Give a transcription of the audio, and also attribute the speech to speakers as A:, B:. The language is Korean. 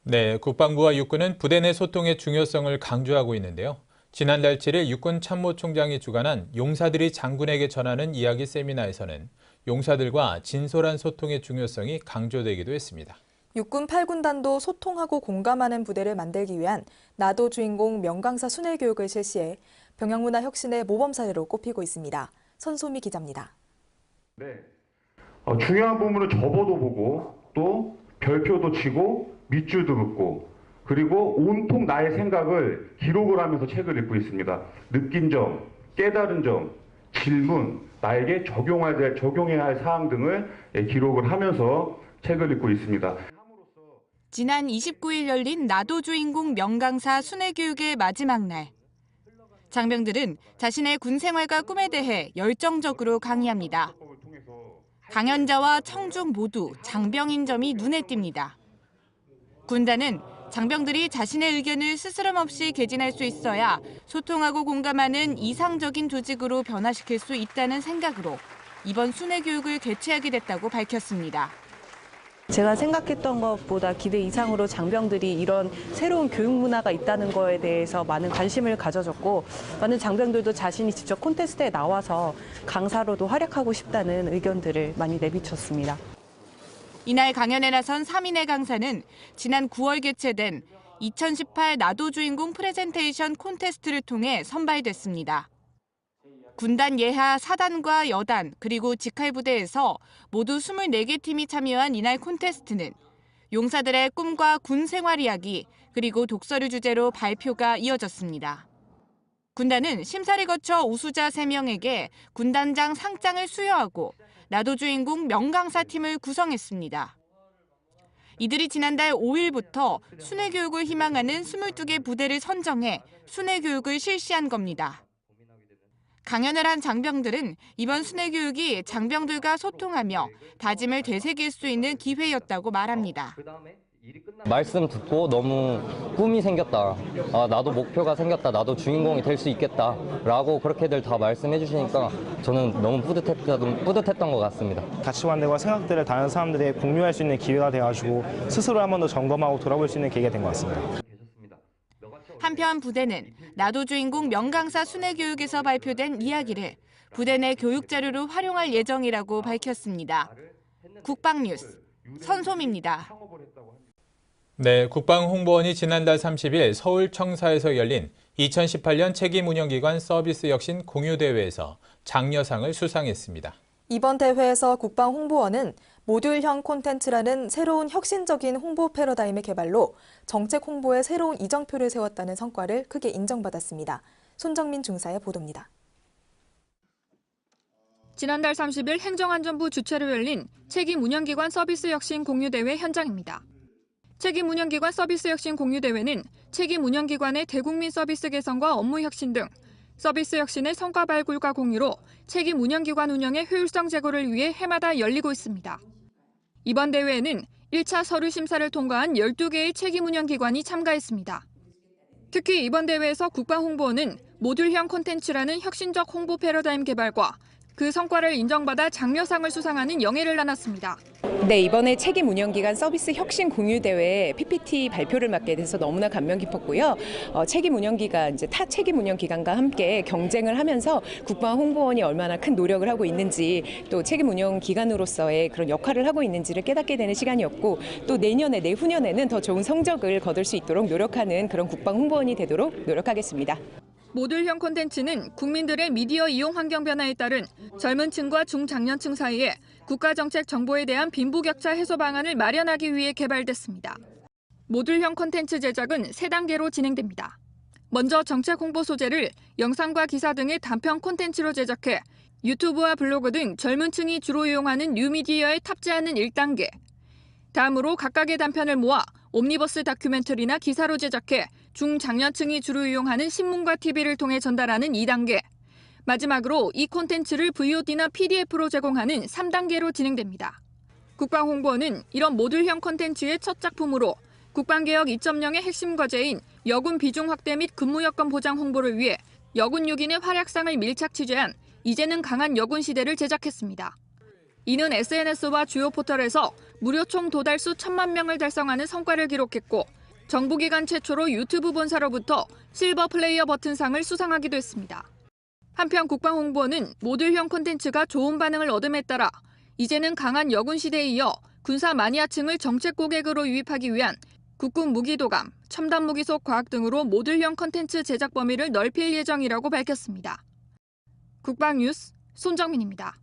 A: 네, 국방부와 육군은 부대 내 소통의 중요성을 강조하고 있는데요. 지난달 7일 육군 참모총장이 주관한 용사들이 장군에게 전하는 이야기 세미나에서는 용사들과 진솔한 소통의 중요성이 강조되기도 했습니다.
B: 육군 8군단도 소통하고 공감하는 부대를 만들기 위한 나도 주인공 명강사 순회 교육을 실시해 병영문화 혁신의 모범 사례로 꼽히고 있습니다. 선소미 기자입니다.
C: 네, 중요한 부분은 접어도 보고 또 별표도 치고 밑줄도 긋고 그리고 온통 나의 생각을 기록을 하면서 책을 읽고 있습니다. 느낀 점, 깨달은 점, 질문, 나에게 적용해야 할 사항 등을 기록을 하면서 책을 읽고 있습니다.
D: 지난 29일 열린 나도 주인공 명강사 순회교육의 마지막 날. 장병들은 자신의 군 생활과 꿈에 대해 열정적으로 강의합니다. 강연자와 청중 모두 장병인 점이 눈에 띕니다. 군단은 장병들이 자신의 의견을 스스럼 없이 개진할 수 있어야 소통하고 공감하는 이상적인 조직으로 변화시킬 수 있다는 생각으로 이번 순회교육을 개최하게 됐다고 밝혔습니다.
E: 제가 생각했던 것보다 기대 이상으로 장병들이 이런 새로운 교육 문화가 있다는 거에 대해서 많은 관심을 가져줬고 많은 장병들도 자신이 직접 콘테스트에 나와서 강사로도 활약하고 싶다는 의견들을 많이 내비쳤습니다.
D: 이날 강연에 나선 3인의 강사는 지난 9월 개최된 2018 나도 주인공 프레젠테이션 콘테스트를 통해 선발됐습니다. 군단 예하 4단과 여단 그리고 직할부대에서 모두 24개 팀이 참여한 이날 콘테스트는 용사들의 꿈과 군 생활 이야기 그리고 독서를 주제로 발표가 이어졌습니다. 군단은 심사를 거쳐 우수자 3명에게 군단장 상장을 수여하고 나도 주인공 명강사 팀을 구성했습니다. 이들이 지난달 5일부터 순회교육을 희망하는 22개 부대를 선정해 순회교육을 실시한 겁니다. 강연을 한 장병들은 이번 순회교육이 장병들과 소통하며 다짐을 되새길 수 있는 기회였다고 말합니다.
F: 말씀 듣고 너무 꿈이 생겼다. 나도 목표가 생겼다. 나도 주인공이 될 수 있겠다. 라고 그렇게들 다 말씀해 주시니까 저는 너무 뿌듯했던 것 같습니다.
G: 가치관들과 생각들을 다른 사람들이 공유할 수 있는 기회가 돼가지고 스스로 한 번 더 점검하고 돌아볼 수 있는 계기가 된 것 같습니다.
D: 한편 부대는 나도 주인공 명강사 순회교육에서 발표된 이야기를 부대 내 교육 자료로 활용할 예정이라고 밝혔습니다. 국방뉴스 선솜입니다.
A: 네, 국방홍보원이 지난달 30일 서울 청사에서 열린 2018년 책임운영기관 서비스 혁신 공유대회에서 장려상을 수상했습니다.
B: 이번 대회에서 국방홍보원은 모듈형 콘텐츠라는 새로운 혁신적인 홍보 패러다임의 개발로 정책 홍보에 새로운 이정표를 세웠다는 성과를 크게 인정받았습니다. 손정민 중사의 보도입니다.
H: 지난달 30일 행정안전부 주최로 열린 책임운영기관 서비스 혁신 공유대회 현장입니다. 책임운영기관 서비스 혁신 공유대회는 책임운영기관의 대국민 서비스 개선과 업무 혁신 등 서비스 혁신의 성과 발굴과 공유로 책임운영기관 운영의 효율성 제고를 위해 해마다 열리고 있습니다. 이번 대회에는 1차 서류 심사를 통과한 12개의 책임운영기관이 참가했습니다. 특히 이번 대회에서 국방홍보원은 모듈형 콘텐츠라는 혁신적 홍보 패러다임 개발과 그 성과를 인정받아 장려상을 수상하는 영예를 나눴습니다.
E: 네, 이번에 책임운영기관 서비스 혁신 공유대회 PPT 발표를 맡게 돼서 너무나 감명 깊었고요. 책임운영기관, 타 책임운영기관과 함께 경쟁을 하면서 국방홍보원이 얼마나 큰 노력을 하고 있는지 또 책임운영기관으로서의 그런 역할을 하고 있는지를 깨닫게 되는 시간이었고 또 내후년에는 더 좋은 성적을 거둘 수 있도록 노력하는 그런 국방홍보원이 되도록 노력하겠습니다.
H: 모듈형 콘텐츠는 국민들의 미디어 이용 환경 변화에 따른 젊은 층과 중장년층 사이에 국가정책 정보에 대한 빈부격차 해소 방안을 마련하기 위해 개발됐습니다. 모듈형 콘텐츠 제작은 3단계로 진행됩니다. 먼저 정책 홍보 소재를 영상과 기사 등의 단편 콘텐츠로 제작해 유튜브와 블로그 등 젊은 층이 주로 이용하는 뉴미디어에 탑재하는 1단계. 다음으로 각각의 단편을 모아 옴니버스 다큐멘터리나 기사로 제작해 중장년층이 주로 이용하는 신문과 TV를 통해 전달하는 2단계. 마지막으로 이 콘텐츠를 VOD나 PDF로 제공하는 3단계로 진행됩니다. 국방홍보원은 이런 모듈형 콘텐츠의 첫 작품으로 국방개혁 2.0의 핵심 과제인 여군 비중 확대 및 근무여건 보장 홍보를 위해 여군 6인의 활약상을 밀착 취재한 이제는 강한 여군 시대를 제작했습니다. 이는 SNS와 주요 포털에서 무료 총 도달수 1,000만 명을 달성하는 성과를 기록했고 정부기관 최초로 유튜브 본사로부터 실버 플레이어 버튼상을 수상하기도 했습니다. 한편 국방홍보원은 모듈형 콘텐츠가 좋은 반응을 얻음에 따라 이제는 강한 여군 시대에 이어 군사 마니아층을 정책 고객으로 유입하기 위한 국군 무기도감, 첨단 무기속 과학 등으로 모듈형 콘텐츠 제작 범위를 넓힐 예정이라고 밝혔습니다. 국방뉴스 손정민입니다.